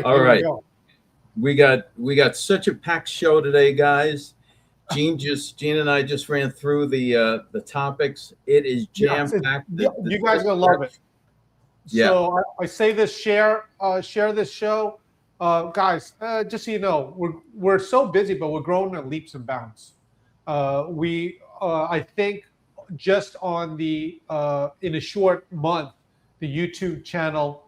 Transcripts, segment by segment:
All right. We got such a packed show today, guys. Gene and I just ran through the topics. It is jam packed. You guys are gonna love it. Yeah. So I say this: share this show, guys. Just so you know, we're so busy, but we're growing at leaps and bounds. I think just on the in a short month, the YouTube channel,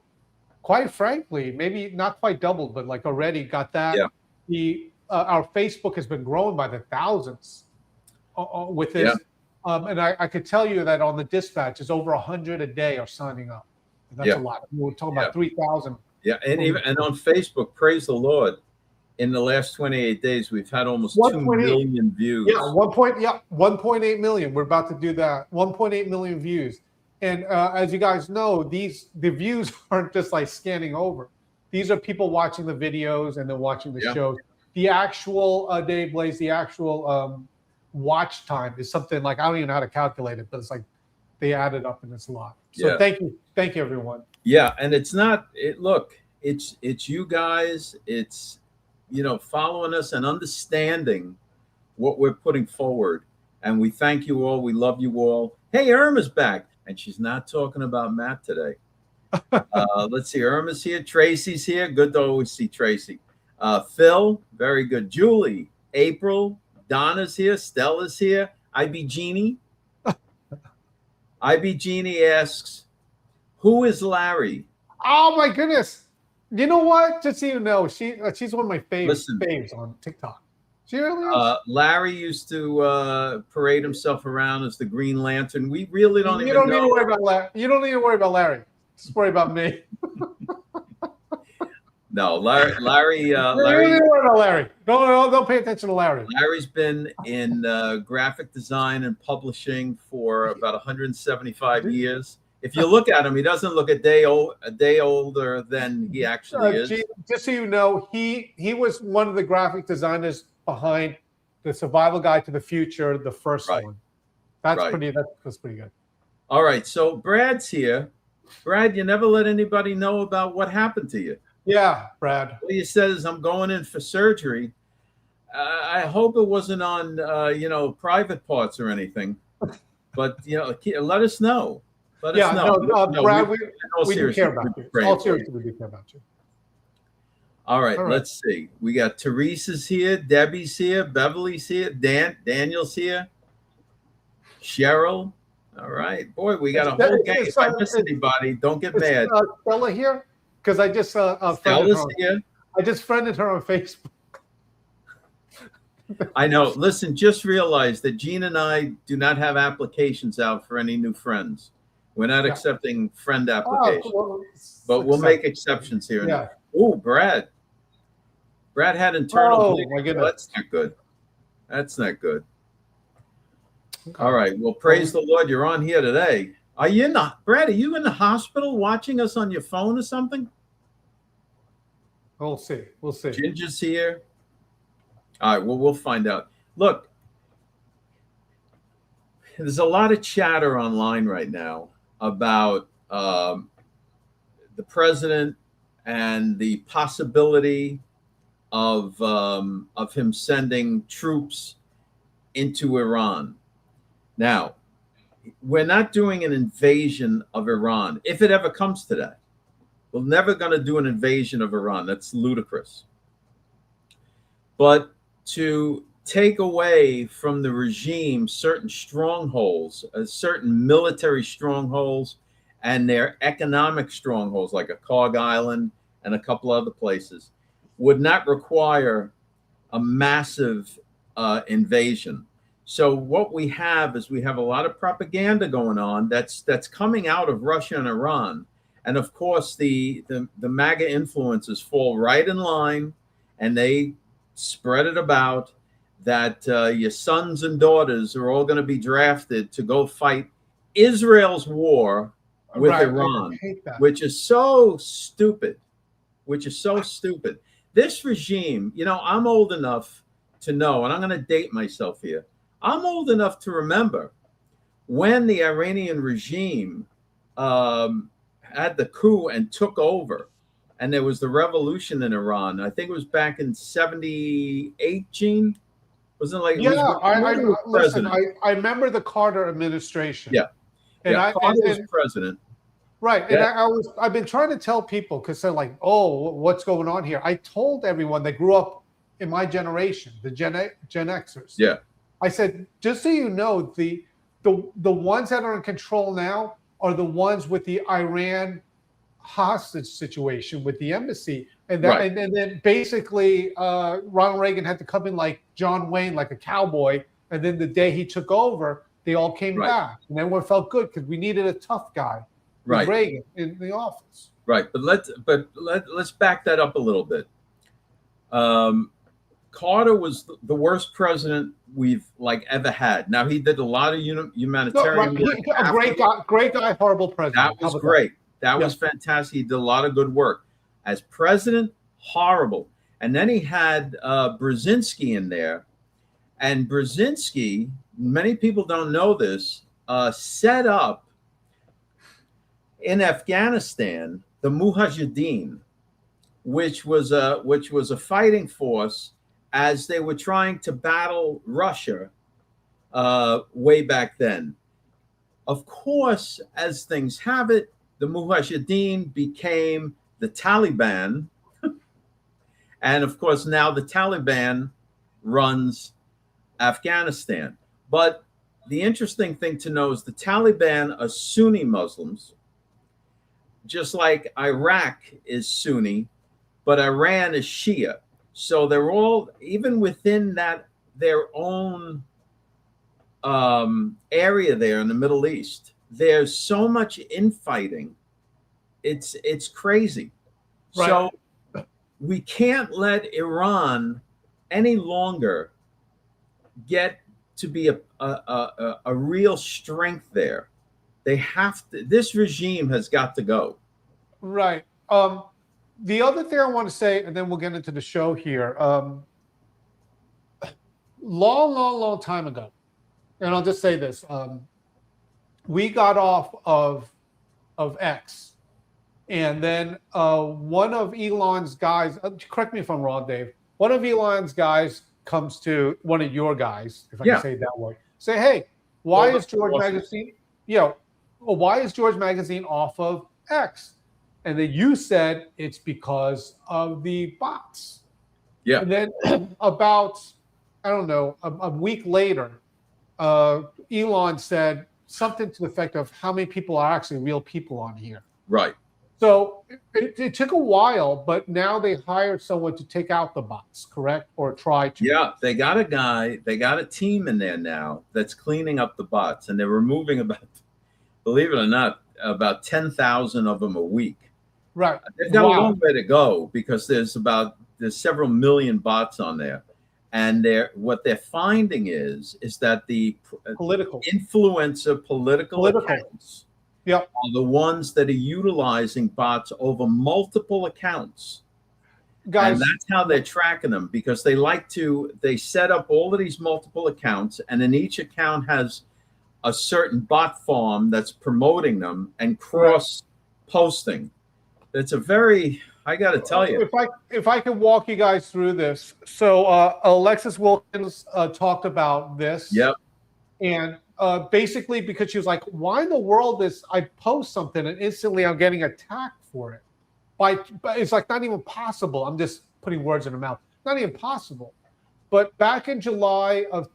quite frankly, maybe not quite doubled, but like already got that. Yeah. Our Facebook has been growing by the thousands with this. Yeah. And I could tell you that on the dispatch is over 100 a day are signing up. That's a lot. We're talking about 3,000. Yeah, and on Facebook, praise the Lord, in the last 28 days, we've had almost 2 million views. Yeah, 1.8 million. We're about to do that. 1.8 million views. And as you guys know, the views aren't just like scanning over. These are people watching the videos and then watching the shows. The actual Dave Blaze, the actual watch time is something like, I don't even know how to calculate it, but it's like they added up and it's a lot. So thank you, everyone. Yeah, and it's not look, it's you guys, it's following us and understanding what we're putting forward. And we thank you all. We love you all. Hey, Irma's back. And she's not talking about Matt today. Let's see. Irma's here. Tracy's here. Good to always see Tracy. Phil, very good. Julie, April, Donna's here. Stella's here. IB Jeannie. IB Jeannie asks, who is Larry? Oh, my goodness. You know what? Just so you know, she's one of my faves on TikTok. She really is. Larry used to parade himself around as the Green Lantern. We really don't even know. You don't need to worry about Larry. Just worry about me. No, Larry. You don't need to worry about Larry. Don't pay attention to Larry. Larry's been in graphic design and publishing for about 175 years. If you look at him, he doesn't look a day older than he actually is. Just so you know, he was one of the graphic designers behind the Survival Guide to the Future, the first one. That's pretty good. All right, so Brad's here. Brad, you never let anybody know about what happened to you. Yeah, Brad. What he says, I'm going in for surgery. I hope it wasn't on private parts or anything, but let us know. Let us know. Brad, we do care about you. All seriously, we do care about you. All right, let's see. We got Teresa's here, Debbie's here, Beverly's here, Daniel's here, Cheryl. All right, boy, we got a whole gang. If I miss anybody, don't get mad. Stella here, because I just Stella's here. I just friended her on Facebook. I know. Listen, just realize that Gene and I do not have applications out for any new friends. We're not accepting friend applications, but we'll make exceptions here. Yeah. Oh, Brad had internal bleeding. My goodness. That's not good. That's not good. Okay. All right. Well, praise the Lord. You're on here today. Brad, are you in the hospital watching us on your phone or something? We'll see. Ginger's here. All right. Well, we'll find out. Look, there's a lot of chatter online right now about the president and the possibility of him sending troops into Iran. Now, we're not doing an invasion of Iran. If it ever comes to that, we're never going to do an invasion of Iran. That's ludicrous. But to take away from the regime certain strongholds, certain military strongholds, and their economic strongholds, like Akog Island and a couple other places, would not require a massive invasion. So what we have is we have a lot of propaganda going on that's coming out of Russia and Iran. And of course, the MAGA influencers fall right in line, and they spread it about that your sons and daughters are all going to be drafted to go fight Israel's war with Iran, which is so stupid. This regime, I'm old enough to know, and I'm going to date myself here. I'm old enough to remember when the Iranian regime had the coup and took over, and there was the revolution in Iran. I think it was back in '78. Gene, wasn't it like it Yeah, was I listen. president? I remember the Carter administration. Yeah, and yeah. I Carter was and president. right, and Yeah, I've been trying to tell people because they're like, oh, what's going on here? I told everyone that grew up in my generation, the Gen Xers. yeah, I said, just so you know, the ones that are in control now are the ones with the Iran hostage situation with the embassy, and that, right, and then basically Ronald Reagan had to come in like John Wayne, like a cowboy, and then the day he took over, they all came right, back, and everyone felt good because we needed a tough guy with right, Reagan in the office. right. But let's back that up a little bit. Carter was the worst president we've like ever had. Now he did a lot of No, humanitarian right, work. a great guy, horrible president. That was great. That was fantastic. He did a lot of good work as president. Horrible. And then he had Brzezinski in there, and Brzezinski. Many people don't know this. Set up in Afghanistan the Mujahideen, which was a fighting force as they were trying to battle Russia way back then. Of course, as things have it, the Mujahideen became the Taliban. And of course, now the Taliban runs Afghanistan. But the interesting thing to know is the Taliban are Sunni Muslims, just like Iraq is Sunni, but Iran is Shia. So they're all, even within that, their own area there in the Middle East, there's so much infighting. It's crazy. Right. So we can't let Iran any longer get to be a real strength there. They have to. This regime has got to go. Right. The other thing I want to say, and then we'll get into the show here. Long time ago, and I'll just say this: we got off of X, and then one of Elon's guys. Correct me if I'm wrong, Dave. One of Elon's guys comes to one of your guys, if I can say it that way. Say, hey, why is George Magazine? Why is George Magazine off of X? And then you said it's because of the bots. Yeah. And then about, I don't know, a week later, Elon said something to the effect of how many people are actually real people on here. Right. So it took a while, but now they hired someone to take out the bots, correct? Or try to. Yeah, they got a team in there now that's cleaning up the bots, and they're removing about, believe it or not, about 10,000 of them a week. Right. They've got a long way to go because there's several million bots on there. And what they're finding is that the political accounts are the ones that are utilizing bots over multiple accounts. Guys, and that's how they're tracking them, because they set up all of these multiple accounts, and then each account has a certain bot farm that's promoting them and cross posting. It's I got to tell you. If I could walk you guys through this. So Alexis Wilkins talked about this. Yep. And basically because she was like, why in the world I post something and instantly I'm getting attacked for it? But it's like not even possible. I'm just putting words in her mouth. Not even possible. But back in July of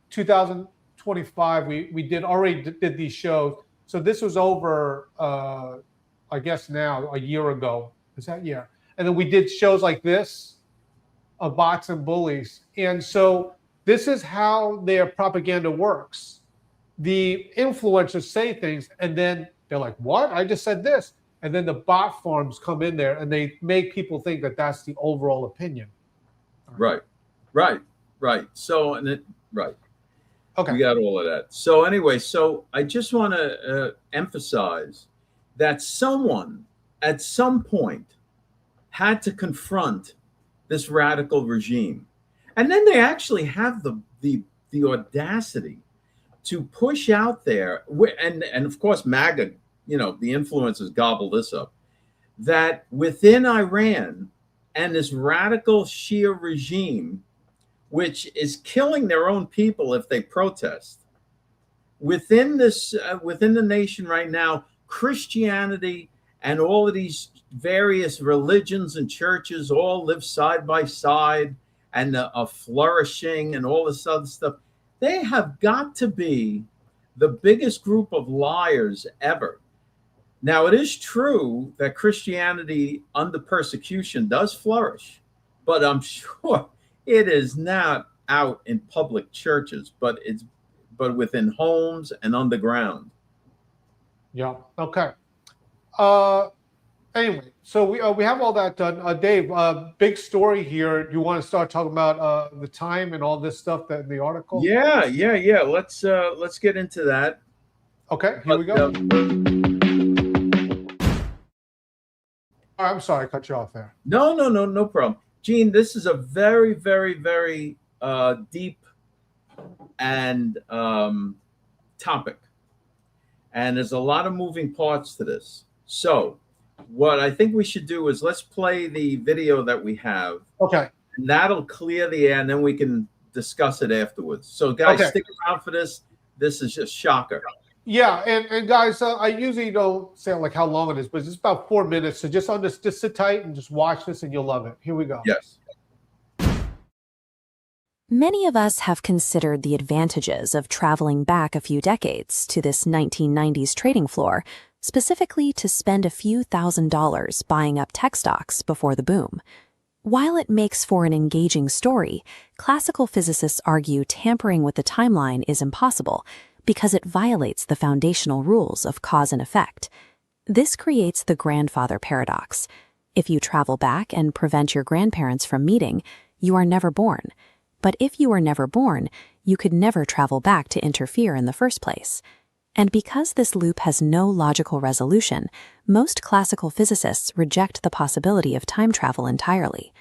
2025, we already did these shows. So this was over, I guess now, a year ago. Is that year? And then we did shows like this of bots and bullies. And so this is how their propaganda works. The influencers say things, and then they're like, what? I just said this. And then the bot farms come in there, and they make people think that that's the overall opinion. Right. So, right. Okay. We got all of that. So anyway, I just want to emphasize that someone at some point had to confront this radical regime. And then they actually have the audacity to push out there, and of course MAGA, the influencers gobble this up, that within Iran and this radical Shia regime, which is killing their own people if they protest, within the nation right now, Christianity and all of these various religions and churches all live side by side and are flourishing and all this other stuff. They have got to be the biggest group of liars ever. Now, it is true that Christianity under persecution does flourish, but I'm sure it is not out in public churches, but within homes and underground. Yeah. Okay. Anyway, so we have all that done. Dave, big story here. You want to start talking about the time and all this stuff that in the article? Yeah. Let's get into that. Okay, here we go. I'm sorry, I cut you off there. No problem. Gene, this is a very, very, very deep and topic. And there's a lot of moving parts to this. So what I think we should do is let's play the video that we have. Okay. And that'll clear the air, and then we can discuss it afterwards. So guys, stick around for this. This is just shocker. Yeah, and guys, I usually don't say like how long it is, but it's about 4 minutes. So just sit tight and just watch this, and you'll love it. Here we go. Yes. Many of us have considered the advantages of traveling back a few decades to this 1990s trading floor, specifically to spend a few $1,000s buying up tech stocks before the boom. While it makes for an engaging story, classical physicists argue tampering with the timeline is impossible because it violates the foundational rules of cause and effect. This creates the grandfather paradox. If you travel back and prevent your grandparents from meeting, you are never born. But if you were never born, you could never travel back to interfere in the first place. And because this loop has no logical resolution, most classical physicists reject the possibility of time travel entirely.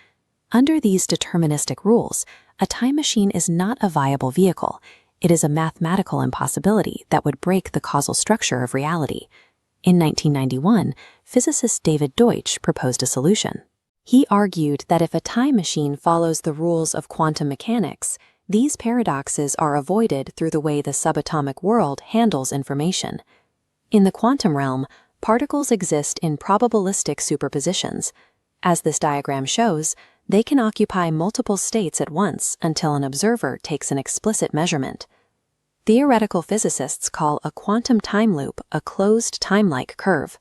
Under these deterministic rules, a time machine is not a viable vehicle. It is a mathematical impossibility that would break the causal structure of reality. In 1991, physicist David Deutsch proposed a solution. He argued that if a time machine follows the rules of quantum mechanics, these paradoxes are avoided through the way the subatomic world handles information. In the quantum realm, particles exist in probabilistic superpositions. As this diagram shows, they can occupy multiple states at once until an observer takes an explicit measurement. Theoretical physicists call a quantum time loop a closed time-like curve.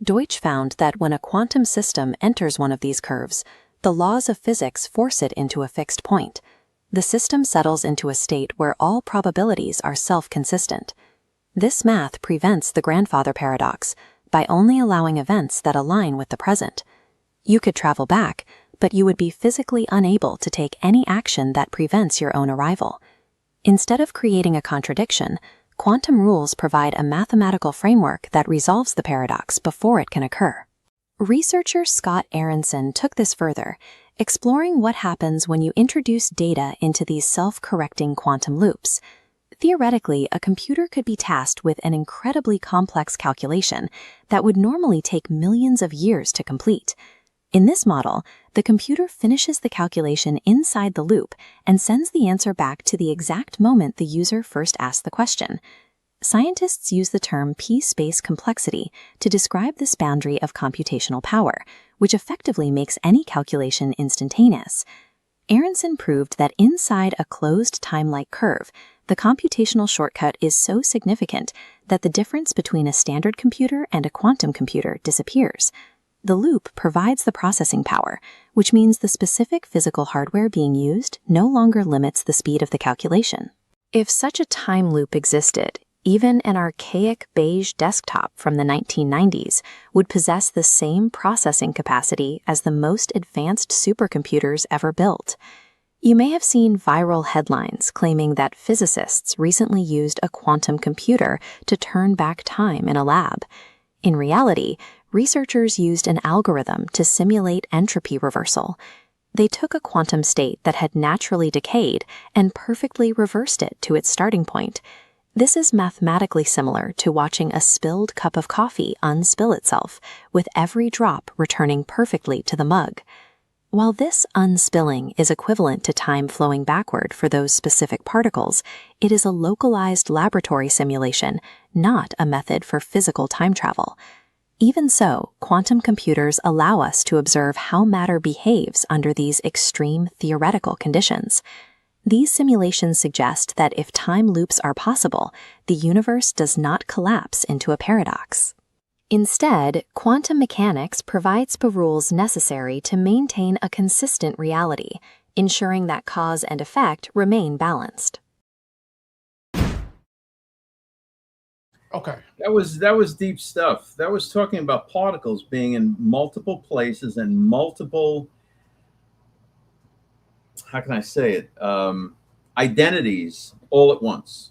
Deutsch found that when a quantum system enters one of these curves, the laws of physics force it into a fixed point. The system settles into a state where all probabilities are self-consistent. This math prevents the grandfather paradox by only allowing events that align with the present. You could travel back, but you would be physically unable to take any action that prevents your own arrival. Instead of creating a contradiction, quantum rules provide a mathematical framework that resolves the paradox before it can occur. Researcher Scott Aaronson took this further, exploring what happens when you introduce data into these self-correcting quantum loops. Theoretically, a computer could be tasked with an incredibly complex calculation that would normally take millions of years to complete. In this model, the computer finishes the calculation inside the loop and sends the answer back to the exact moment the user first asked the question. Scientists use the term p-space complexity to describe this boundary of computational power, which effectively makes any calculation instantaneous. Aaronson proved that inside a closed time-like curve, the computational shortcut is so significant that the difference between a standard computer and a quantum computer disappears. The loop provides the processing power, which means the specific physical hardware being used no longer limits the speed of the calculation. If such a time loop existed, even an archaic beige desktop from the 1990s would possess the same processing capacity as the most advanced supercomputers ever built. You may have seen viral headlines claiming that physicists recently used a quantum computer to turn back time in a lab. In reality, researchers used an algorithm to simulate entropy reversal. They took a quantum state that had naturally decayed and perfectly reversed it to its starting point. This is mathematically similar to watching a spilled cup of coffee unspill itself, with every drop returning perfectly to the mug. While this unspilling is equivalent to time flowing backward for those specific particles, it is a localized laboratory simulation, not a method for physical time travel. Even so, quantum computers allow us to observe how matter behaves under these extreme theoretical conditions. These simulations suggest that if time loops are possible, the universe does not collapse into a paradox. Instead, quantum mechanics provides the rules necessary to maintain a consistent reality, ensuring that cause and effect remain balanced. Okay. That was deep stuff. That was talking about particles being in multiple places and multiple, how can I say it, identities all at once,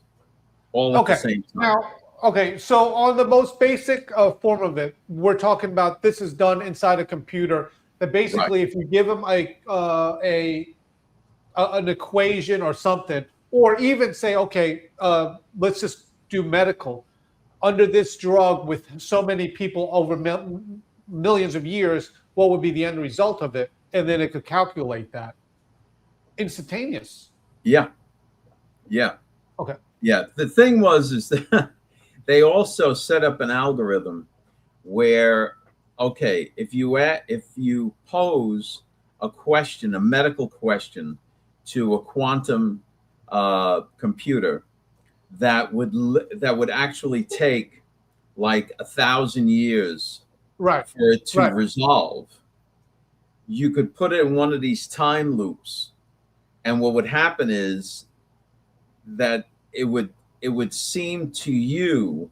all at the same time. Now, okay, so on the most basic form of it, we're talking about this is done inside a computer. That basically, if you give them an equation or something, or even say, okay, let's just do medical. Under this drug with so many people over millions of years, what would be the end result of it? And then it could calculate that. Instantaneous. Yeah. Yeah. Okay. Yeah. The thing is that they also set up an algorithm where, okay, if you pose a question, a medical question, to a quantum computer, that would actually take like 1,000 years Right. for it to resolve. You could put it in one of these time loops, and what would happen is that it would seem to you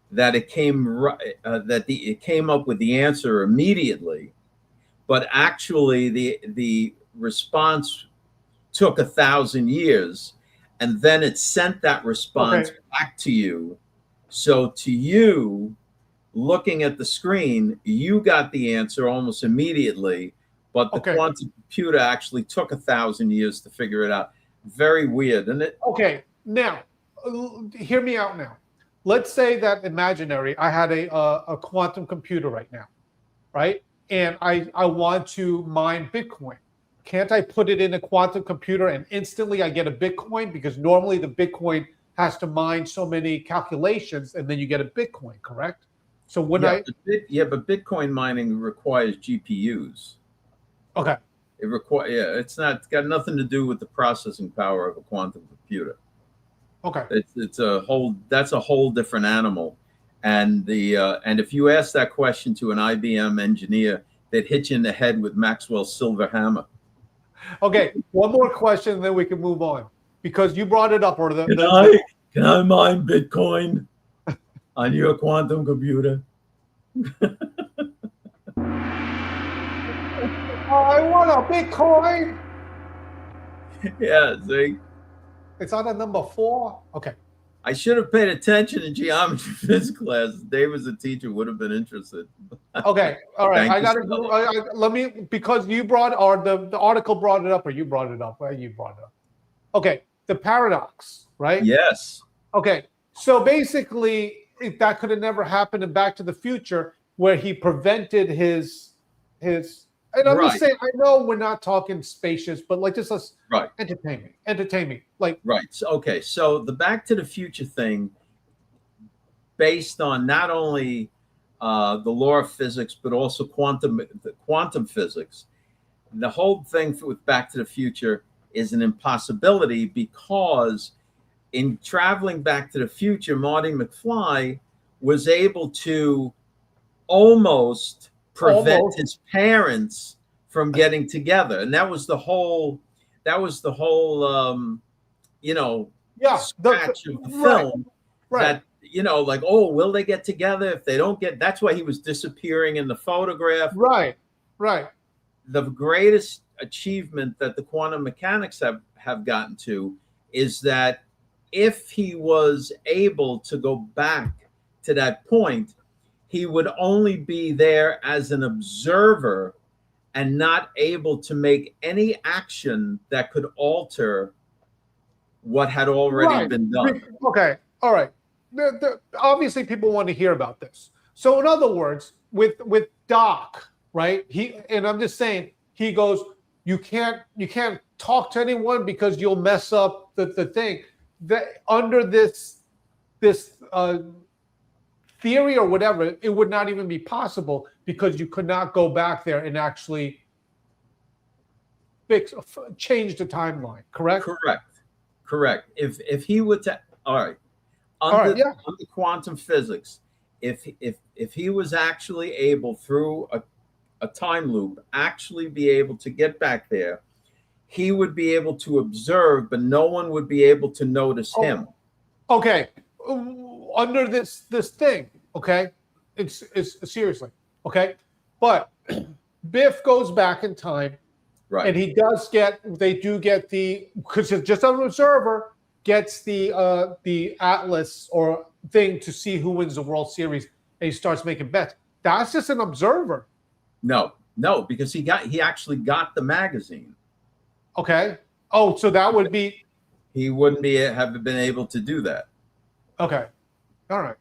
that it came it came up with the answer immediately, but actually the response took 1,000 years, and then it sent that response back to you. So to you, looking at the screen, you got the answer almost immediately, but the quantum computer actually took 1,000 years to figure it out. Very weird, isn't it? Okay, now, hear me out now. Let's say that imaginary, I had a quantum computer right now, right? And I want to mine Bitcoin. Can't I put it in a quantum computer and instantly I get a Bitcoin? Because normally the Bitcoin has to mine so many calculations and then you get a Bitcoin, correct? So when but Bitcoin mining requires GPUs. Okay. It's got nothing to do with the processing power of a quantum computer. Okay. That's a whole different animal. And if you ask that question to an IBM engineer, they'd hit you in the head with Maxwell's silver hammer. Okay, one more question, and then we can move on, because you brought it up. Can I mine Bitcoin on your quantum computer? I want a Bitcoin. Yeah, see? It's on a number 4. Okay. I should have paid attention in geometry physics class. Dave was a teacher, would have been interested. Okay, all right. Let me, because you brought, or the article brought it up, or you brought it up. Well, you brought it up. Okay, the paradox, right? Yes. Okay, so basically, if that could have never happened in Back to the Future, where he prevented his, and I'm just saying, I know we're not talking spaceships, but like just us entertainment, like So the Back to the Future thing, based on not only the law of physics but also quantum physics, the whole thing with Back to the Future is an impossibility, because in traveling Back to the Future, Marty McFly was able to almost prevent his parents from getting together, and that was the whole scratch of the film. That, like, oh, will they get together? If they don't get, that's why he was disappearing in the photograph. Right. The greatest achievement that the quantum mechanics have gotten to is that if he was able to go back to that point, he would only be there as an observer and not able to make any action that could alter what had already been done. Okay, all right. Obviously, people want to hear about this. So, in other words, with Doc, right? I'm just saying, he goes, you can't talk to anyone because you'll mess up the thing. That under this theory or whatever, it would not even be because you could not go back there and actually change the timeline. Correct. Correct. If he were to, under quantum physics, if he was actually able through a time loop actually be able to get back there, he would be able to observe, but no one would be able to notice him. Okay, under this thing, okay, it's seriously, okay, but Biff goes back in time, right, and they do get because it's just an observer gets the atlas or thing to see who wins the World Series, and he starts making bets. That's just an observer. No, because he actually got the magazine. Okay. Oh, so that would be. He wouldn't have been able to do that. Okay. All right.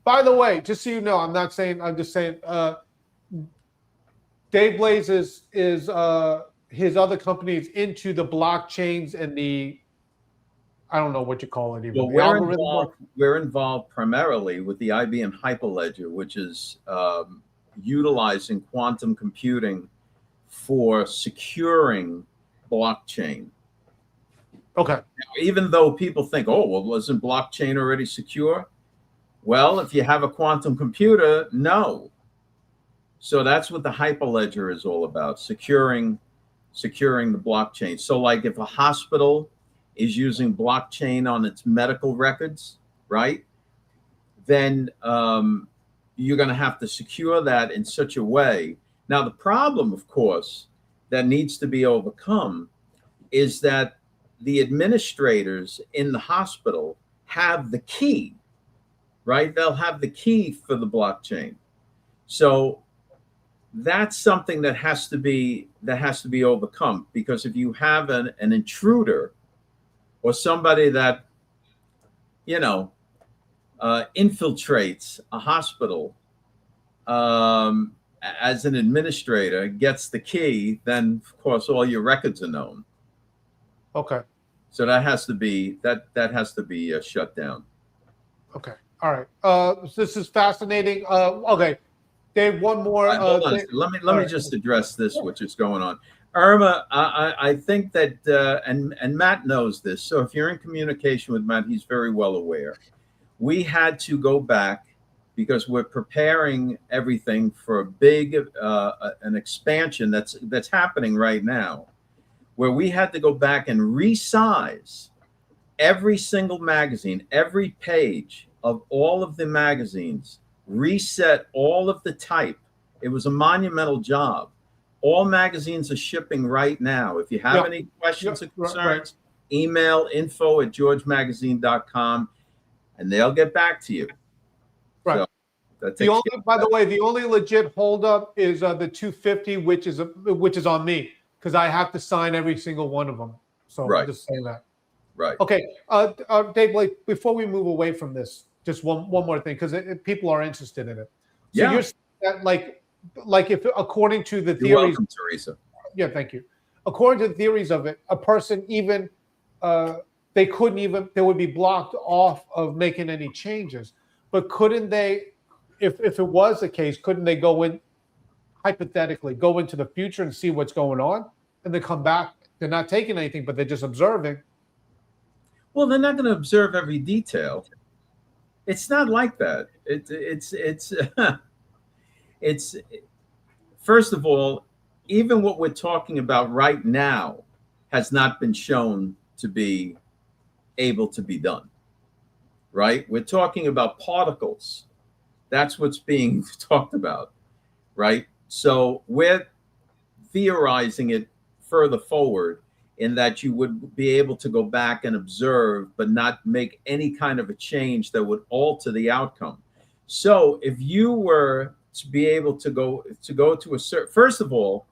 By the way, just so you know, I'm not saying. I'm just saying. Dave Blaze is his other company is into the blockchains and the. I don't know what you call it even. Well, we're involved primarily with the IBM Hyperledger, which is utilizing quantum computing for securing blockchain. Okay. Even though people think, oh, well, wasn't blockchain already secure? Well, if you have a quantum computer, no. So that's what the Hyperledger is all about, securing the blockchain. So like if a hospital is using blockchain on its medical records, right? Then you're going to have to secure that in such a way. Now, the problem, of course, that needs to be overcome is that the administrators in the hospital have the key, right? They'll have the key for the blockchain. So that's something that has to be overcome, because if you have an intruder or somebody that, infiltrates a hospital as an administrator, gets the key, then of course all your records are known. Okay. So that has to be shut down. Okay. All right. This is fascinating. Okay, Dave. One more. Hold on. Let me just address this, which is going on. Irma, I think that, and Matt knows this. So if you're in communication with Matt, he's very well aware. We had to go back because we're preparing everything for a big an expansion that's happening right now, where we had to go back and resize every single magazine, every page of all of the magazines, reset all of the type. It was a monumental job. All magazines are shipping right now. If you have any questions or concerns, email info@georgemagazine.com and they'll get back to you. Right. So by the way, the only legit holdup is the 250, which is on me, because I have to sign every single one of them. So I'm just saying that. Right. Okay. Dave Blake, before we move away from this, just one more thing, because people are interested in it. So you're saying that like if according to the theories. You're welcome, Teresa. Yeah, thank you. According to the theories of it, a person even they would be blocked off of making any changes. But couldn't they, if it was the case, couldn't they hypothetically go into the future and see what's going on, and then come back? They're not taking anything, but they're just observing. Well, they're not going to observe every detail. It's not like that. It's first of all, even what we're talking about right now has not been shown to be able to be done, right? We're talking about particles. That's what's being talked about, right? So we're theorizing it further forward in that you would be able to go back and observe, but not make any kind of a change that would alter the outcome. So if you were to be able to go to a certain. First of all,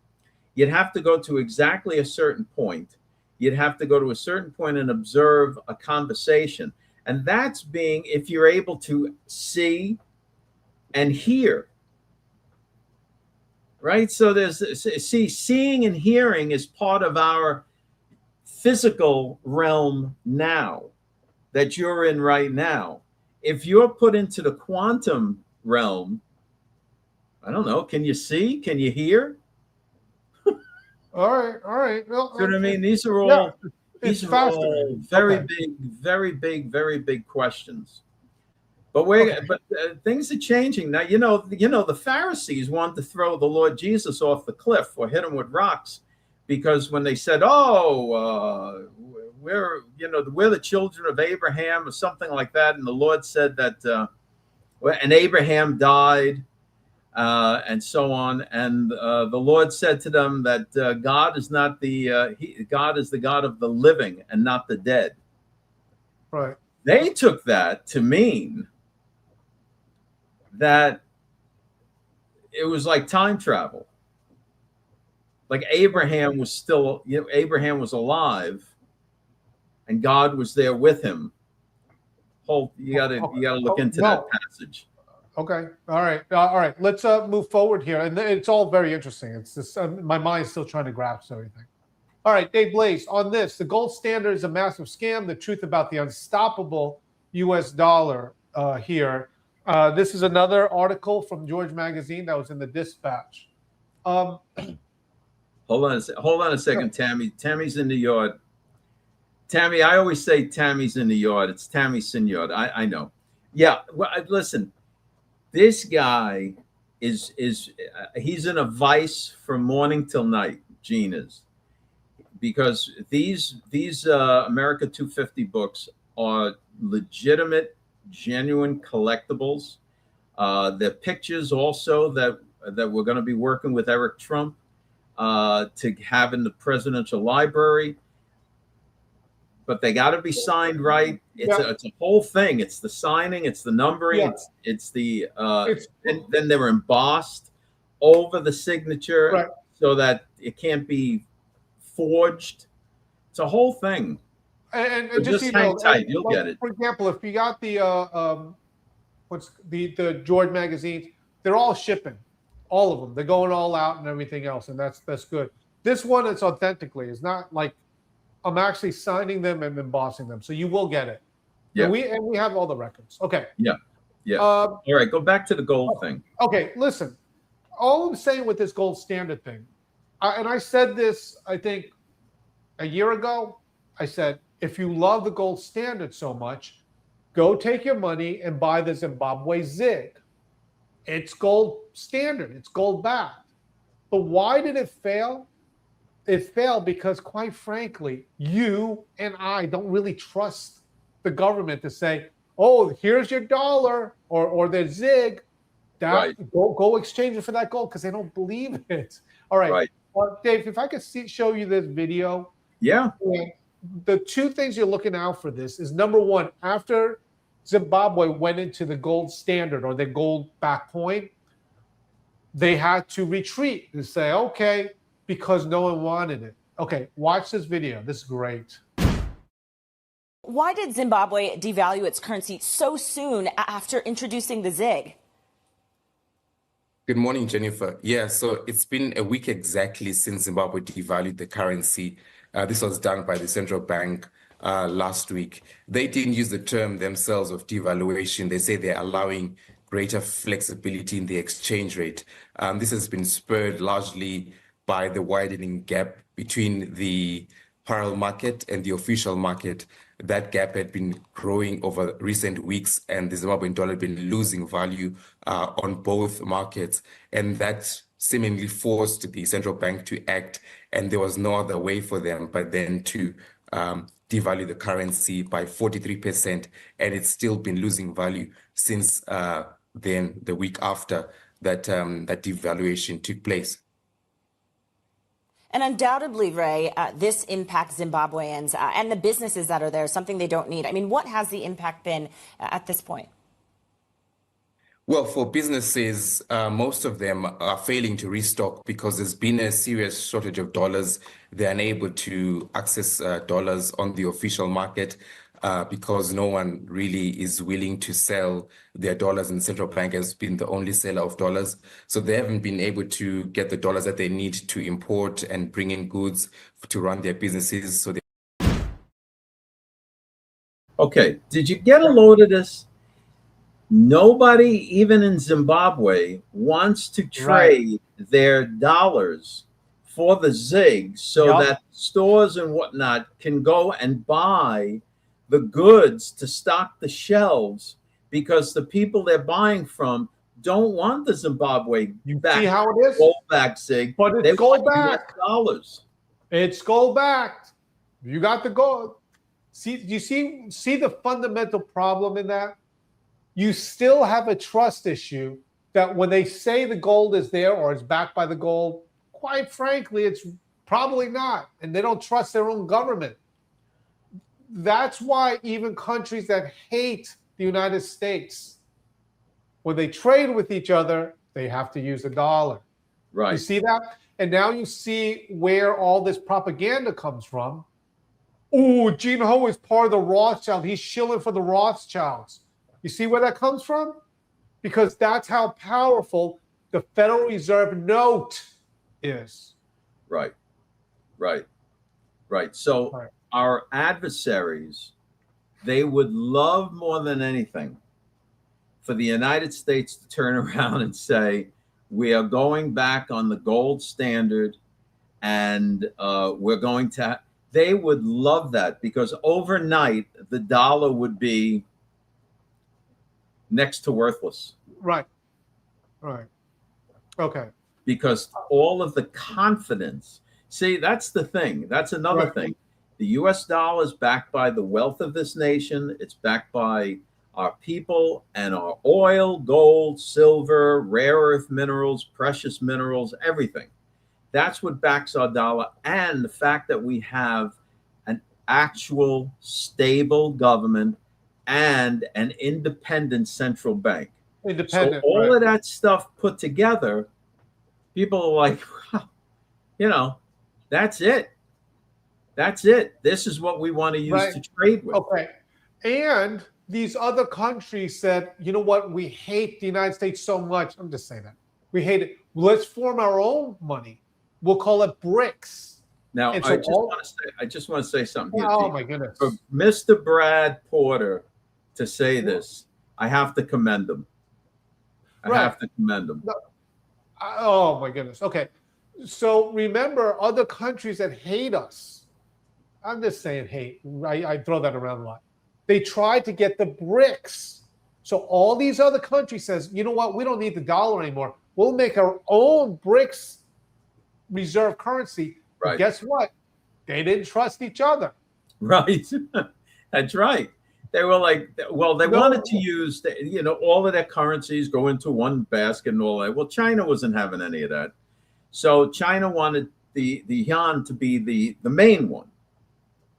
you'd have to go to exactly a certain point. You'd have to go to a certain point and observe a conversation, and that's being if you're able to see and hear. Right. So seeing and hearing is part of our physical realm now that you're in right now. If you're put into the quantum realm, I don't know, can you see? Can you hear? All right. Well, You know what I mean? These are all yeah, these it's are all fascinating. very Okay. big, very big questions. But things are changing now. The Pharisees wanted to throw the Lord Jesus off the cliff or hit him with rocks, because when they said, we're the children of Abraham or something like that, and the Lord said that and Abraham died, and so on, and the Lord said to them that God is not God is the God of the living and not the dead. Right. They took that to mean that it was like time travel. Like Abraham was Abraham was alive and God was there with him. You gotta look into that passage. Okay. All right. Let's move forward here. And it's all very interesting. It's just my mind's still trying to grasp everything. All right, Dave Blaze, on this, the gold standard is a massive scam. The truth about the unstoppable U.S. dollar here. This is another article from George Magazine that was in the Dispatch. Hold on a second, Tammy. Tammy's in the yard. Tammy, I always say Tammy's in the yard. It's Tammy Sinyard. I know. Yeah. Well, listen, this guy is he's in a vice from morning till night. Gene is, because these America 250 books are legitimate, genuine collectibles. They're pictures also that we're going to be working with Eric Trump to have in the presidential library. But they got to be signed right. It's a whole thing. It's the signing, it's the numbering, it's the and then they're embossed over the signature, so that it can't be forged. It's a whole thing. And just hang tight, you'll get it. For example, if you got the what's the George magazines, they're all shipping, all of them. They're going all out and everything else, and that's good. This one, it's authentically. It's not like I'm actually signing them and embossing them, so you will get it. Yeah, and we have all the records. Okay. Yeah. All right, go back to the gold thing. Okay, listen. All I'm saying with this gold standard thing, and I said this, I think, a year ago. I said, if you love the gold standard so much, go take your money and buy the Zimbabwe ZiG. It's gold standard. It's gold backed. But why did it fail? It failed because, quite frankly, you and I don't really trust the government to say, oh, here's your dollar or the ZiG. Go exchange it for that gold, because they don't believe it. All right. Dave, if I could show you this video. Yeah. The two things you're looking out for this is, number one, after Zimbabwe went into the gold standard or the gold back point, they had to retreat and say, okay, because no one wanted it. Okay, watch this video. This is great. Why did Zimbabwe devalue its currency so soon after introducing the ZiG? Good morning, Jennifer. Yeah, so it's been a week exactly since Zimbabwe devalued the currency. This was done by the central bank last week. They didn't use the term themselves of devaluation. They say they're allowing greater flexibility in the exchange rate. This has been spurred largely by the widening gap between the parallel market and the official market. That gap had been growing over recent weeks, and the Zimbabwean dollar had been losing value on both markets. And that seemingly forced the central bank to act, and there was no other way for them but then to devalue the currency by 43%, and it's still been losing value since then, the week after that devaluation took place. And undoubtedly, Ray, this impacts Zimbabweans and the businesses that are there, something they don't need. I mean, what has the impact been at this point? Well, for businesses, most of them are failing to restock because there's been a serious shortage of dollars. They're unable to access dollars on the official market because no one really is willing to sell their dollars, and the central bank has been the only seller of dollars. So they haven't been able to get the dollars that they need to import and bring in goods to run their businesses. So Okay, did you get a load of this? Nobody, even in Zimbabwe, wants to trade their dollars for the ZiG so that stores and whatnot can go and buy the goods to stock the shelves, because the people they're buying from don't want the Zimbabwe See how it is? gold backed ZiG, But it's they gold want US backed. dollars. It's gold backed. You got the gold. See, you see the fundamental problem in that? You still have a trust issue that when they say the gold is there or it's backed by the gold, quite frankly, it's probably not. And they don't trust their own government. That's why even countries that hate the United States, when they trade with each other, they have to use the dollar. Right. You see that? And now you see where all this propaganda comes from. Oh, Gene Ho is part of the Rothschild. He's shilling for the Rothschilds. You see where that comes from? Because that's how powerful the Federal Reserve note is. Right. So our adversaries, they would love more than anything for the United States to turn around and say, we are going back on the gold standard, and we're going to, they would love that, because overnight the dollar would be next to worthless. Right. Okay. Because all of the confidence, see, that's the thing. That's another thing. The US dollar is backed by the wealth of this nation. It's backed by our people and our oil, gold, silver, rare earth minerals, precious minerals, everything. That's what backs our dollar. And the fact that we have an actual stable government and an independent central bank. Independent. So all of that stuff put together, people are like, well, that's it. That's it. This is what we want to use to trade with. Okay. And these other countries said, you know what? We hate the United States so much. I'm just saying that. We hate it. Let's form our own money. We'll call it BRICS. Now, so I just want to say something here. Oh, my goodness. For Mr. Brad Porter to say this, I have to commend him. I have to commend him. No. Oh, my goodness. Okay. So remember, other countries that hate us, I'm just saying hate. I throw that around a lot. They tried to get the BRICS. So all these other countries says, you know what? We don't need the dollar anymore. We'll make our own BRICS reserve currency. But guess what? They didn't trust each other. Right. That's right. They were like, well, they wanted to use, all of their currencies go into one basket and all that. Well, China wasn't having any of that. So China wanted the yuan to be the main one,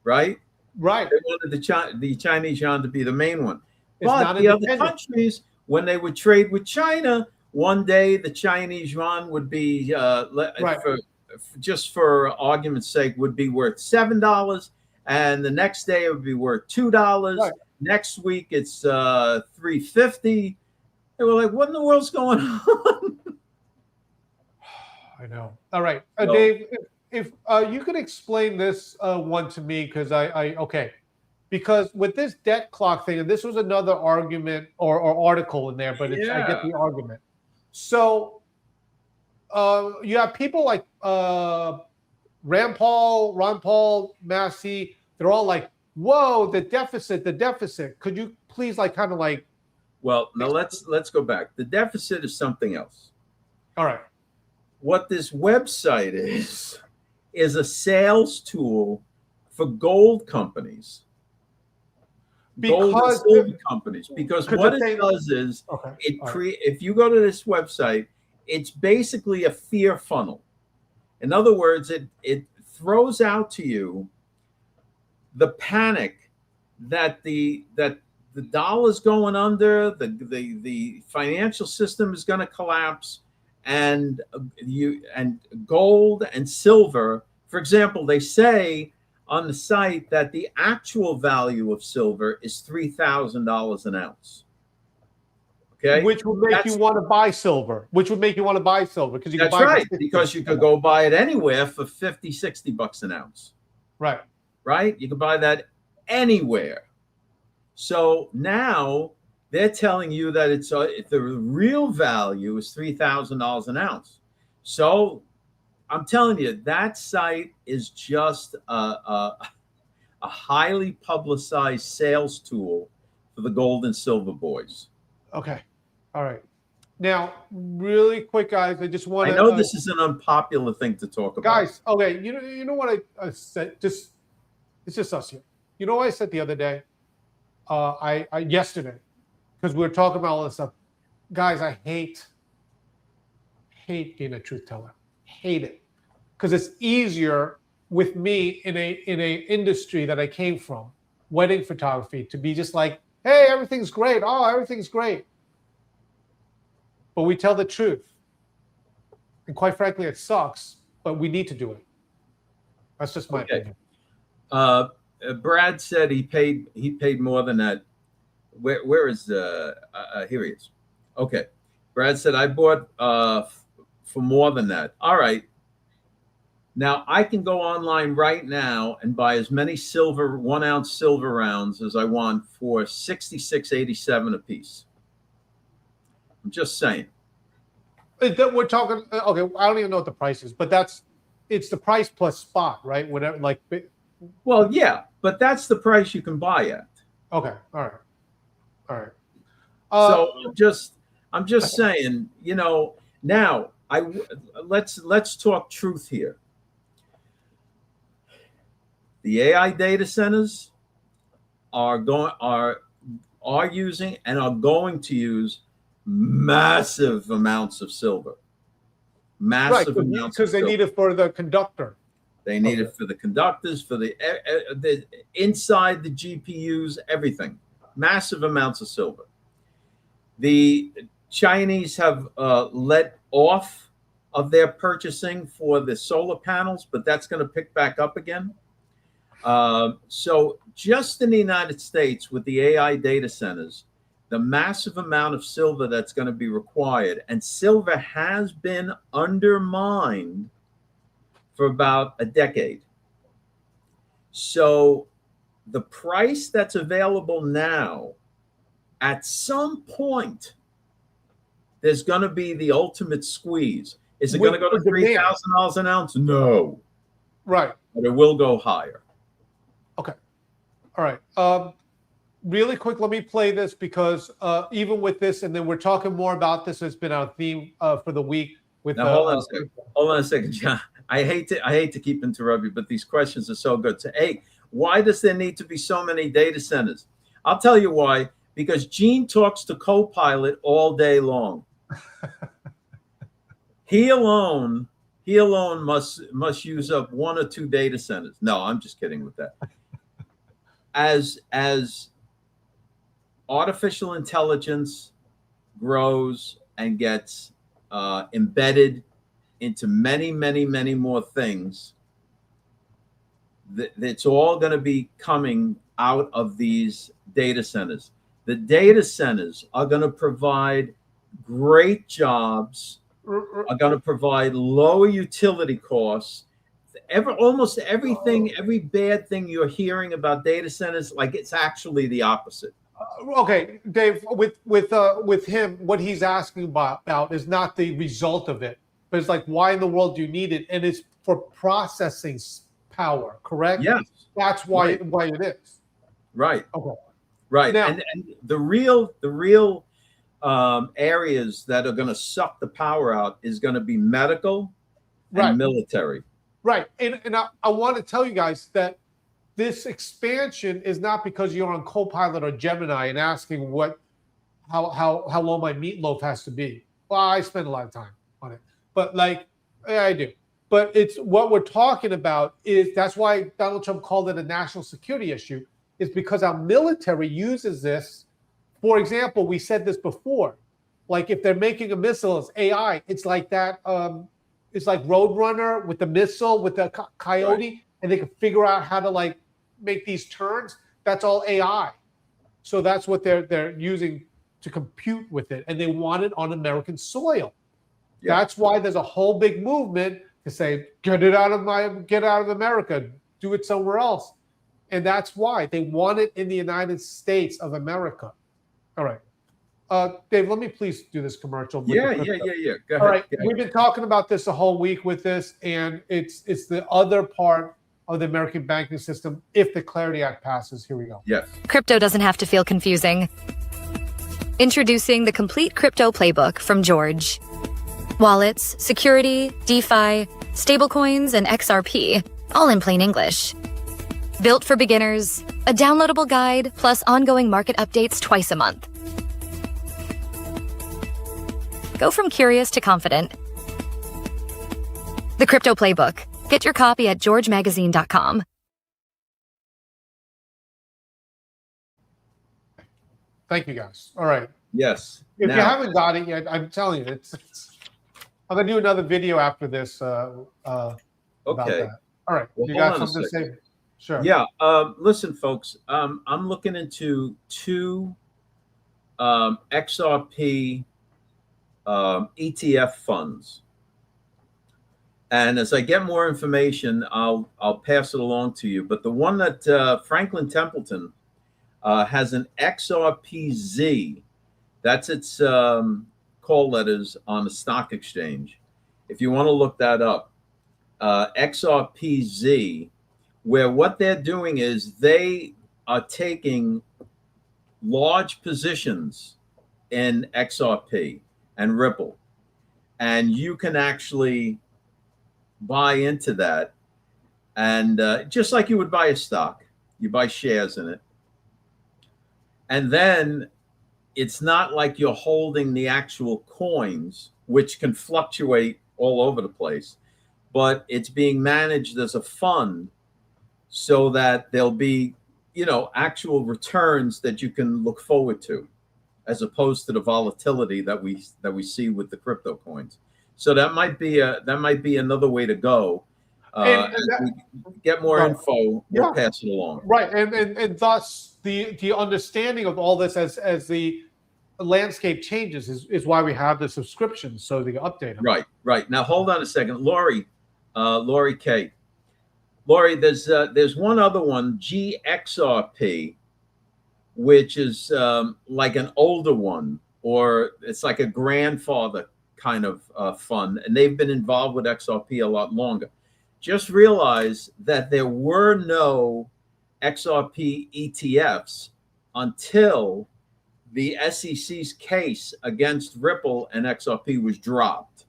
right? Right. They wanted the Chinese yuan to be the main one. But the other countries, when they would trade with China, one day the Chinese yuan would be, just for argument's sake, would be worth $7. And the next day it would be worth $2. Right. Next week it's $3.50. They were like, what in the world's going on? I know. All right. Dave, if you could explain this one to me, because because with this debt clock thing, and this was another argument or article in there, but I get the argument. So you have people like Ron Paul, Massey, they're all like, whoa, the deficit. Could you please Well, now let's go back. The deficit is something else. All right. What this website is a sales tool for gold companies. Gold and silver companies. Because what it does is if you go to this website, it's basically a fear funnel. In other words, it throws out to you the panic that the dollar's going under, the financial system is going to collapse, and gold and silver. For example, they say on the site that the actual value of silver is $3,000 an ounce. Okay, which would make you want to buy silver. Which would make you want to buy silver because you can that's buy right, because you could go buy it anywhere for 50, 60 bucks an ounce. Right. Right? You can buy that anywhere. So now they're telling you that it's the real value is $3,000 an ounce. So I'm telling you, that site is just a highly publicized sales tool for the gold and silver boys. Okay. All right. Now, really quick, guys, I just want to. I know this is an unpopular thing to talk about. Guys, okay, you know what I said? It's just us here. You know what I said the other day? Yesterday, because we were talking about all this stuff. Guys, I hate being a truth teller. Hate it, because it's easier with me in a industry that I came from, wedding photography, to be just like, hey, everything's great. Oh, everything's great. But we tell the truth. And quite frankly, it sucks, but we need to do it. That's just my opinion. Brad said he paid more than that. Where is here he is. Okay. Brad said I bought for more than that. All right. Now I can go online right now and buy as many 1 ounce silver rounds as I want for $66.87 a piece. I'm just saying. We're talking. Okay, I don't even know what the price is, but it's the price plus spot, right? Whatever, like. Well, yeah, but that's the price you can buy at. Okay, all right. So I'm just saying, now let's talk truth here. The AI data centers are using and are going to use massive amounts of silver. Massive amounts because they need it for the conductor. They need it for the conductors, for the inside the GPUs, everything. Massive amounts of silver. The Chinese have let off of their purchasing for the solar panels, but that's going to pick back up again. So just in the United States with the AI data centers, the massive amount of silver that's going to be required, and silver has been undermined for about a decade. So the price that's available now, at some point, there's going to be the ultimate squeeze. Is it going to go to $3,000 an ounce? No. Right. But it will go higher. Okay. All right. Really quick, let me play this because even with this, and then we're talking more about this. It's been our theme for the week. With now, hold on a second, John. I hate to keep interrupting you, but these questions are so good. So, hey, why does there need to be so many data centers? I'll tell you why. Because Gene talks to Copilot all day long. He alone must use up 1 or 2 data centers. No, I'm just kidding with that. As artificial intelligence grows and gets embedded into many, many, many more things, it's all going to be coming out of these data centers. The data centers are going to provide great jobs, are going to provide lower utility costs. Almost everything, every bad thing you're hearing about data centers, like it's actually the opposite. Okay, Dave, with him, what he's asking about is not the result of it, but it's like, why in the world do you need it? And it's for processing power, correct? Yes. That's why it is. Right. Okay. Right. Now, and the real areas that are going to suck the power out is going to be medical and military. Right. And I want to tell you guys that this expansion is not because you're on Copilot or Gemini and asking how low my meatloaf has to be. Well, I spend a lot of time on it, but I do. But it's what we're talking about is that's why Donald Trump called it a national security issue, is because our military uses this. For example, we said this before, like if they're making a missile, it's AI. It's like that. It's like Roadrunner with the missile, with the coyote, Right. and they can figure out how to like make these turns. That's all AI. So that's what they're using to compute with it, and they want it on American soil. Yeah. That's why there's a whole big movement to say, get out of America, do it somewhere else. And that's why they want it in the United States of America. All right. Dave, let me please do this commercial. With Yeah. the crypto. Go ahead. All right. Go ahead. We've been talking about this a whole week with this, and it's the other part of the American banking system if the Clarity Act passes. Here we go. Yes. Crypto doesn't have to feel confusing. Introducing the complete crypto playbook from George. Wallets, security, DeFi, stablecoins, and XRP, all in plain English. Built for beginners, a downloadable guide, plus ongoing market updates twice a month. Go from curious to confident. The Crypto Playbook. Get your copy at georgemagazine.com. Thank you, guys. All right. Yes. If Now- you haven't got it yet, I'm telling you, it's I'm gonna do another video after this about Okay. that. All right. Well, You hold got on a something to say? second. Sure. Yeah. Listen, folks. I'm looking into two XRP ETF funds, and as I get more information, I'll pass it along to you. But the one that Franklin Templeton has an XRPZ. That's its call letters on the stock exchange. If you want to look that up, XRPZ, where what they're doing is they are taking large positions in XRP and Ripple, and you can actually buy into that. And just like you would buy a stock, you buy shares in it. And then it's not like you're holding the actual coins, which can fluctuate all over the place, but it's being managed as a fund so that there'll be, actual returns that you can look forward to, as opposed to the volatility that we see with the crypto coins. So that might be another way to go. And As that- we get more Right. info, we'll Yeah. pass it along. Right, and thus the understanding of all this as the landscape changes is why we have the subscriptions, so they update them. Right. Now hold on a second, Lori K. Lori, there's one other one, GXRP, which is like an older one, or it's like a grandfather kind of fund, and they've been involved with XRP a lot longer. Just realize that there were no XRP ETFs until the SEC's case against Ripple and XRP was dropped.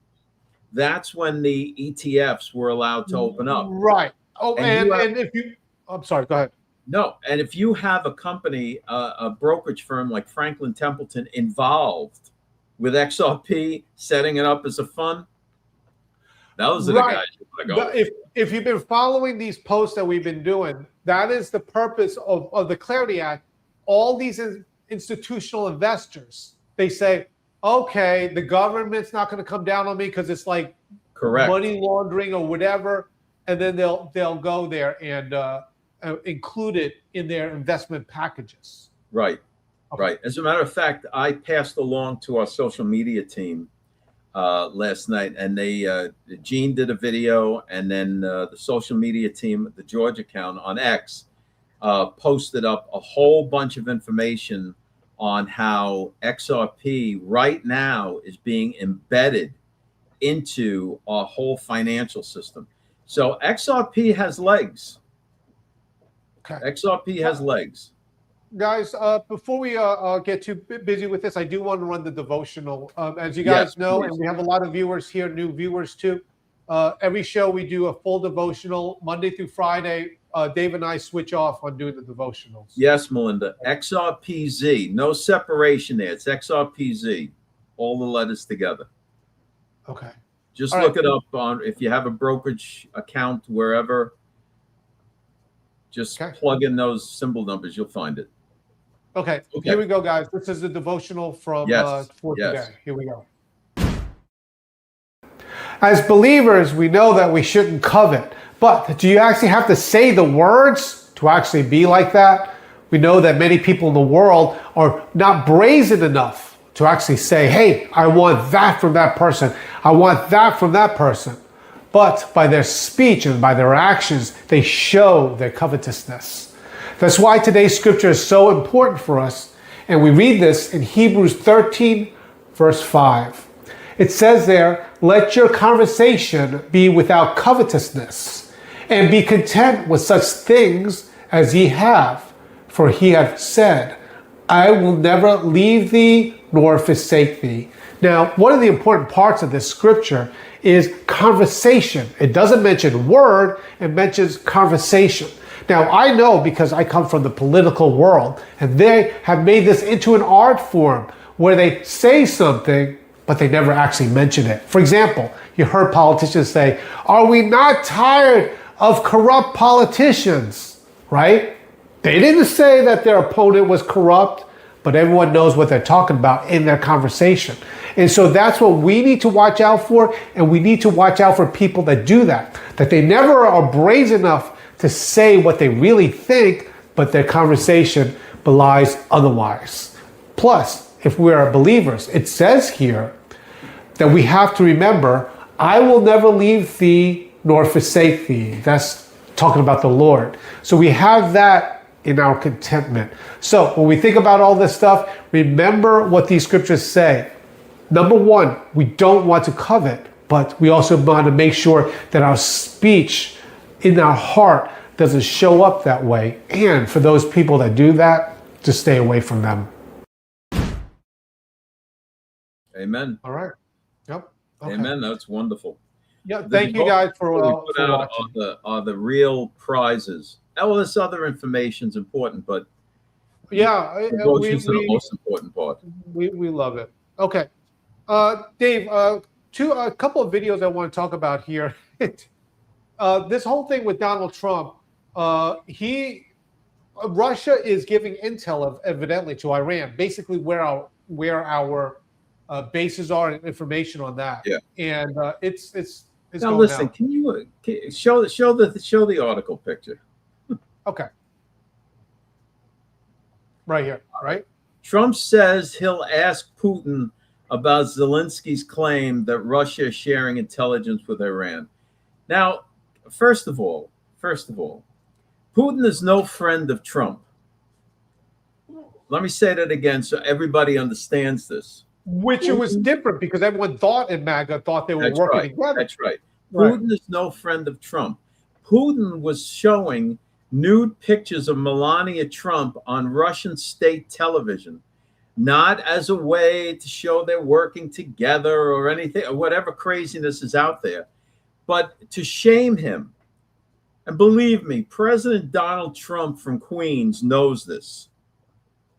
That's when the ETFs were allowed to open up. Right. Oh, And you have- and if you, I'm sorry, go ahead. No, and if you have a company, a brokerage firm like Franklin Templeton involved with XRP, setting it up as a fund, those are the Right. guys you want to go with. If you've been following these posts that we've been doing, that is the purpose of the Clarity Act. All these institutional investors, they say, okay, the government's not going to come down on me because it's like Correct. money laundering or whatever, and then they'll go there and include it in their investment packages. Right. Okay. Right. As a matter of fact, I passed along to our social media team last night, and Gene did a video, and then the social media team, the George account on X, posted up a whole bunch of information on how XRP right now is being embedded into our whole financial system. So XRP has legs. Okay. XRP has legs. Guys, before we get too busy with this, I do want to run the devotional. As you guys Yes, know, please. and we have a lot of viewers here, new viewers too. Every show we do a full devotional Monday through Friday. Dave and I switch off on doing the devotionals. Yes, Melinda. XRPZ. No separation there. It's XRPZ. All the letters together. Okay. Just All look right. it up on if you have a brokerage account wherever. Just Okay. plug in those symbol numbers, you'll find it. Okay, Okay. here we go, guys. This is the devotional from Yes, for yes. today. Here we go. As believers, we know that we shouldn't covet, but do you actually have to say the words to actually be like that? We know that many people in the world are not brazen enough to actually say, hey, I want that from that person. I want that from that person. But by their speech and by their actions, they show their covetousness. That's why today's scripture is so important for us. And we read this in Hebrews 13, verse 5. It says there, let your conversation be without covetousness, and be content with such things as ye have. For he hath said, I will never leave thee nor forsake thee. Now, one of the important parts of this scripture is conversation. It doesn't mention word, it mentions conversation. Now, I know because I come from the political world, and they have made this into an art form where they say something, but they never actually mention it. For example, you heard politicians say, are we not tired of corrupt politicians, right? They didn't say that their opponent was corrupt, but everyone knows what they're talking about in their conversation. And so that's what we need to watch out for, and we need to watch out for people that do that they never are brazen enough to say what they really think, but their conversation belies otherwise. Plus, if we are believers, it says here that we have to remember, I will never leave thee nor forsake thee. That's talking about the Lord. So we have that in our contentment. So when we think about all this stuff, remember what these scriptures say. Number one, we don't want to covet, but we also want to make sure that our speech in our heart doesn't show up that way. And for those people that do that, just stay away from them. Amen. All right. Yep. Okay. Amen. That's wonderful. Yeah. Thank you guys for put out watching. are the real prizes. Oh, this other information's important, but Yeah. devotion's the most important part. We love it. Okay. Dave, a couple of videos I want to talk about here. This whole thing with Donald Trump, Russia is giving intel evidently to Iran, basically where our bases are and information on that. Yeah. And it's Now going listen, out. can you show the article picture? Okay. Right here, right? Trump says he'll ask Putin about Zelensky's claim that Russia is sharing intelligence with Iran. Now, first of all, Putin is no friend of Trump. Let me say that again so everybody understands this. Which it was different because everyone in MAGA thought they were That's working right. together. That's right. Right. Putin is no friend of Trump. Putin was showing nude pictures of Melania Trump on Russian state television, not as a way to show they're working together or anything, or whatever craziness is out there, but to shame him. And believe me, President Donald Trump from Queens knows this.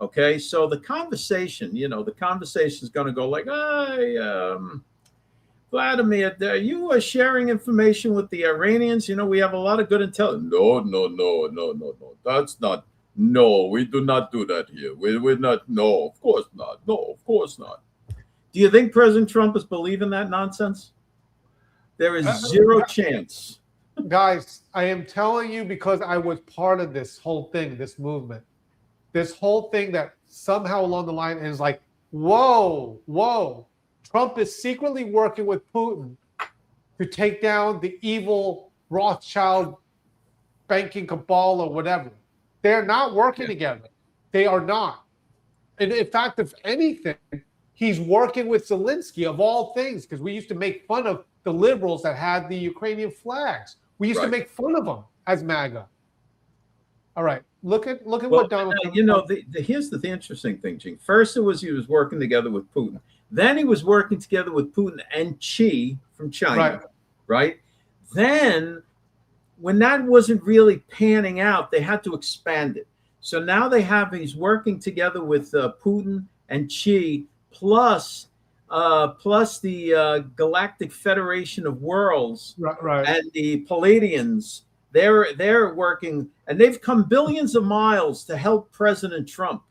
Okay, so the conversation is going to go like, hey, Vladimir, you are sharing information with the Iranians. You know, we have a lot of good intelligence. No. That's not. No, we do not do that here. We're not. No, of course not. No, of course not. Do you think President Trump is believing that nonsense? There is zero chance. Guys, I am telling you because I was part of this whole thing, this movement. This whole thing that somehow along the line is like, whoa. Trump is secretly working with Putin to take down the evil Rothschild banking cabal or whatever. They're not working together. They are not. And in fact, if anything, he's working with Zelensky of all things, because we used to make fun of the liberals that had the Ukrainian flags. We used to make fun of them as MAGA. All right, look at what Donald Trump. You know, here's the interesting thing, Gene. First, he was working together with Putin. Then he was working together with Putin and Xi from China, right? Then, when that wasn't really panning out, they had to expand it. So now he's working together with Putin and Xi, plus the Galactic Federation of Worlds Right. and the Palladians They're working, and they've come billions of miles to help President Trump.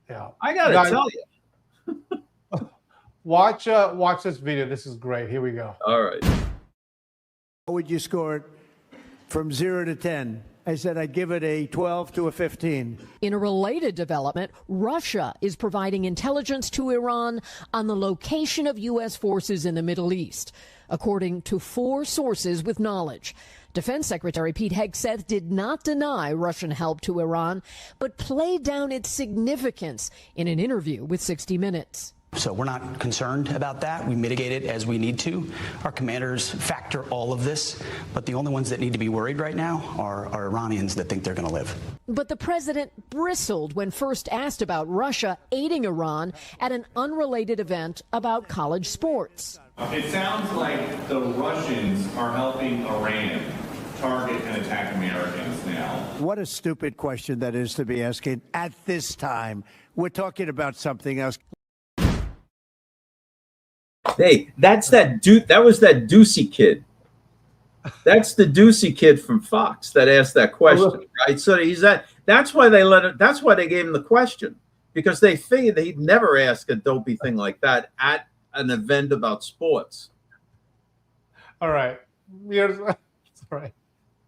Yeah, I got to tell you. Watch this video. This is great. Here we go. All right. How would you score it from 0 to 10? I said I'd give it a 12 to a 15. In a related development, Russia is providing intelligence to Iran on the location of U.S. forces in the Middle East, according to 4 sources with knowledge. Defense Secretary Pete Hegseth did not deny Russian help to Iran, but played down its significance in an interview with 60 Minutes. So we're not concerned about that. We mitigate it as we need to. Our commanders factor all of this, but the only ones that need to be worried right now are Iranians that think they're going to live. But the president bristled when first asked about Russia aiding Iran at an unrelated event about college sports. It sounds like the Russians are helping Iran target and attack Americans now. What a stupid question that is to be asking at this time. We're talking about something else. Hey, that's that dude. That was that Ducey kid. That's the Ducey kid from Fox that asked that question, right? So he's that. That's why they let it. That's why they gave him the question, because they figured that he'd never ask a dopey thing like that at an event about sports. All right. Here's, all right.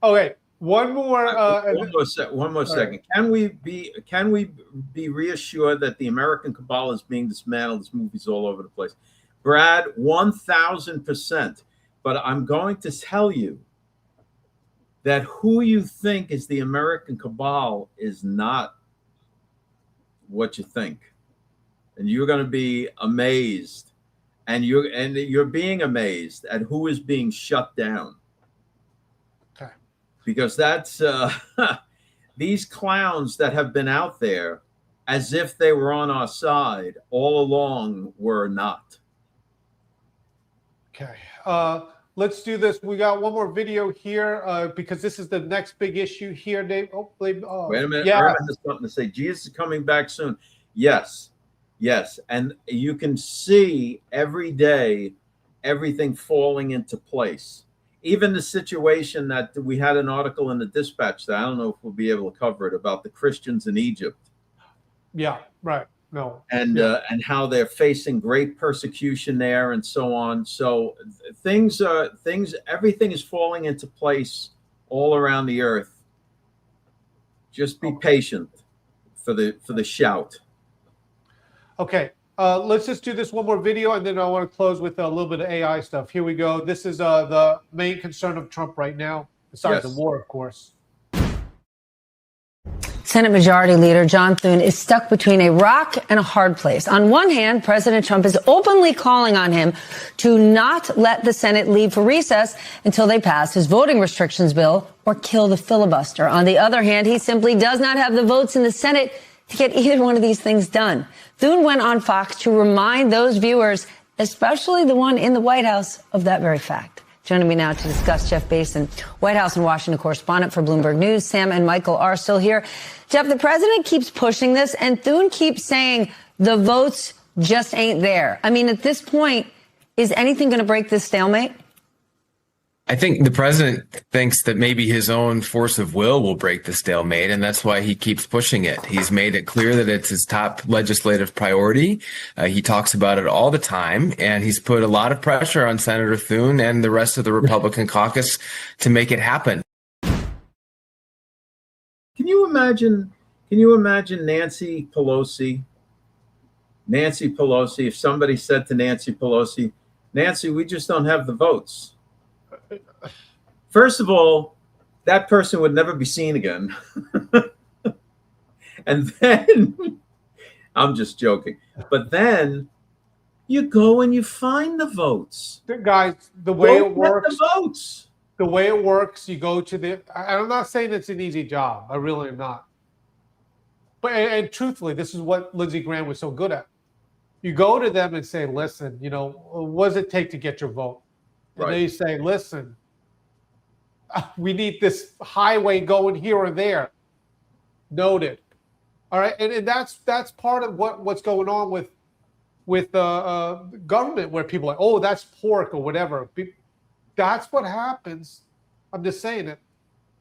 Okay. One more second. Can we be reassured that the American cabal is being dismantled? This movie's all over the place. Brad, 1,000%. But I'm going to tell you that who you think is the American cabal is not what you think. And you're going to be amazed. And you're being amazed at who is being shut down. Okay. Because that's these clowns that have been out there as if they were on our side all along were not. Okay, let's do this. We got one more video here because this is the next big issue here, Dave. Oh, wait a minute. Yeah. Irma has something to say. Jesus is coming back soon. Yes. And you can see every day everything falling into place. Even the situation that we had an article in the Dispatch that I don't know if we'll be able to cover it about the Christians in Egypt. Yeah, right. No. And how they're facing great persecution there and so on. So everything is falling into place all around the earth. Just be patient for the shout. Okay, let's just do this one more video, and then I want to close with a little bit of AI stuff. Here we go. This is the main concern of Trump right now, besides the war, of course. Senate Majority Leader John Thune is stuck between a rock and a hard place. On one hand, President Trump is openly calling on him to not let the Senate leave for recess until they pass his voting restrictions bill or kill the filibuster. On the other hand, he simply does not have the votes in the Senate to get either one of these things done. Thune went on Fox to remind those viewers, especially the one in the White House, of that very fact. Joining me now to discuss, Jeff Basin, White House and Washington correspondent for Bloomberg News. Sam and Michael are still here. Jeff, the president keeps pushing this, and Thune keeps saying the votes just ain't there. I mean, at this point, is anything going to break this stalemate? I think the president thinks that maybe his own force of will break the stalemate, and that's why he keeps pushing it. He's made it clear that it's his top legislative priority. He talks about it all the time, and he's put a lot of pressure on Senator Thune and the rest of the Republican caucus to make it happen. Can you imagine Nancy Pelosi? Nancy Pelosi, if somebody said to Nancy Pelosi, Nancy, we just don't have the votes. First of all, that person would never be seen again. And then, I'm just joking, but then you go and you find the votes. Guys, the way it works, the votes. The way it works, you go to the, I'm not saying it's an easy job. I really am not. But, and truthfully, this is what Lindsey Graham was so good at. You go to them and say, listen, what does it take to get your vote? And they say, listen, we need this highway going here or there. Noted. All right, and that's part of what's going on with government, where people are like, oh, that's pork or whatever. That's what happens I'm just saying it.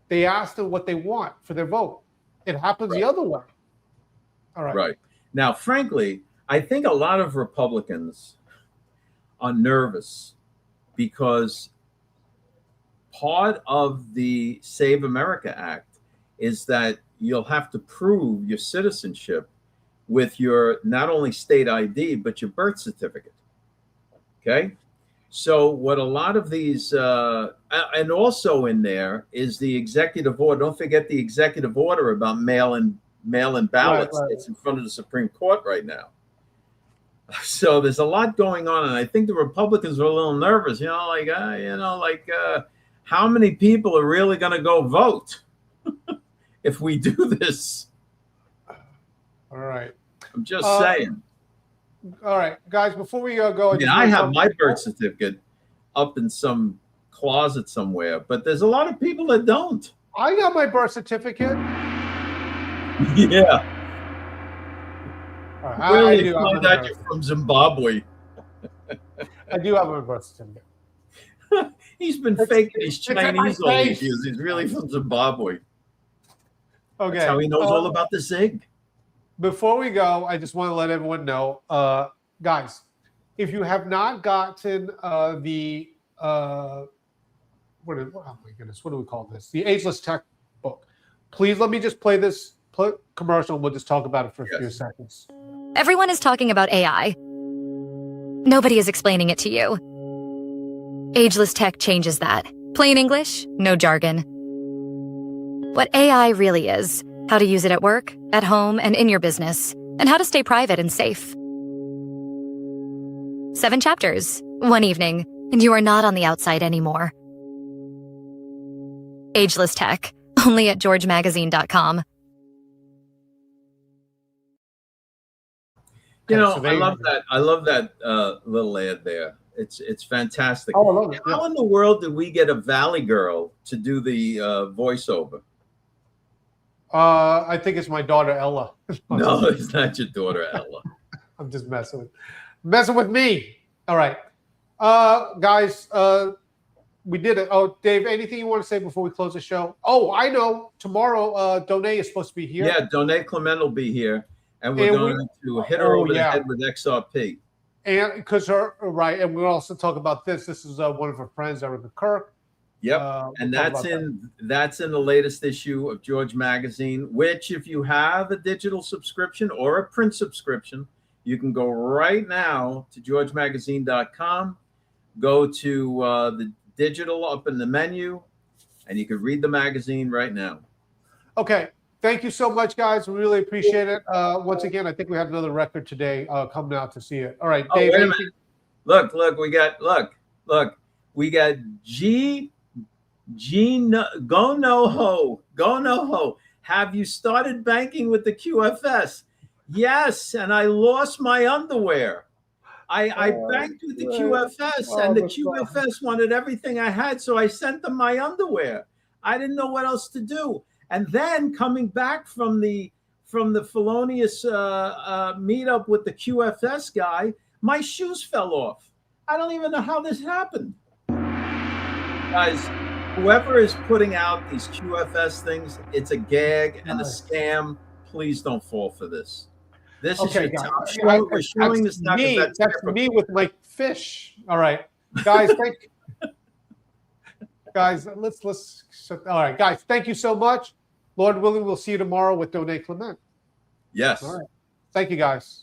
They ask them what they want for their vote. It happens the other way. All right. Right. Now, frankly, I think a lot of Republicans are nervous because part of the Save America Act is that you'll have to prove your citizenship with your not only state ID, but your birth certificate. Okay. So what a lot of these, and also in there is the executive order. Don't forget the executive order about mail-in ballots. Right. It's in front of the Supreme Court right now. So there's a lot going on, and I think the Republicans are a little nervous. How many people are really going to go vote if we do this? All right. I'm just saying. All right, guys, before we go, I have my birth certificate up in some closet somewhere, but there's a lot of people that don't. I got my birth certificate. Yeah. Right, Really, I find that you're from Zimbabwe. I do have my birth certificate. He's been faking his in my Chinese all these face. years. He's really from Zimbabwe. Okay. That's how he knows all about the Zig. Before we go, I just want to let everyone know, guys, if you have not gotten oh my goodness, what do we call this? The Ageless Tech book. Please let me just play this commercial and we'll just talk about it for a few seconds. Everyone is talking about AI. Nobody is explaining it to you. Ageless Tech changes that. Plain English, no jargon. What AI really is, how to use it at work, at home, and in your business, and how to stay private and safe. 7 chapters, 1 evening, and you are not on the outside anymore. Ageless Tech, only at georgemagazine.com. You know, I love that little ad there. It's fantastic. Oh, I love it. How in the world did we get a Valley girl to do the voiceover? I think it's my daughter Ella. No, it's not your daughter Ella. I'm just messing with me. All right, guys, we did it. Oh, Dave, anything you want to say before we close the show? Oh, I know. Tomorrow, Donet is supposed to be here. Yeah, Donet Clement will be here, and we're going to hit her over the head with XRP. And because and we'll also talk about this. This is one of her friends, Erica Kirk. Yep, and that's in the latest issue of George Magazine, which if you have a digital subscription or a print subscription, you can go right now to georgemagazine.com, go to the digital up in the menu, and you can read the magazine right now. Okay, thank you so much, guys. We really appreciate it. Once again, I think we had another record today coming out to see it. All right, Dave. Wait a minute. Look, we got Go No Ho. Have you started banking with the QFS? Yes, and I lost my underwear. I banked with the QFS, and the QFS wanted everything I had, so I sent them my underwear. I didn't know what else to do. And then coming back from the felonious meetup with the QFS guy, my shoes fell off. I don't even know how this happened. Guys, whoever is putting out these QFS things, it's a gag and a scam. Please don't fall for this. This is your top show. We're showing this stuff. That's me with my fish. All right, guys. Guys, let's. All right, guys. Thank you so much. Lord willing, we'll see you tomorrow with Donet Clement. Yes. All right. Thank you, guys.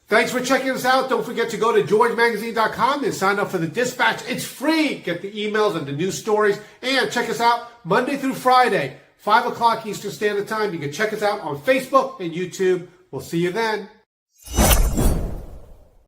Thanks for checking us out. Don't forget to go to georgemagazine.com and sign up for the Dispatch. It's free. Get the emails and the news stories. And check us out Monday through Friday, 5 o'clock Eastern Standard Time. You can check us out on Facebook and YouTube. We'll see you then.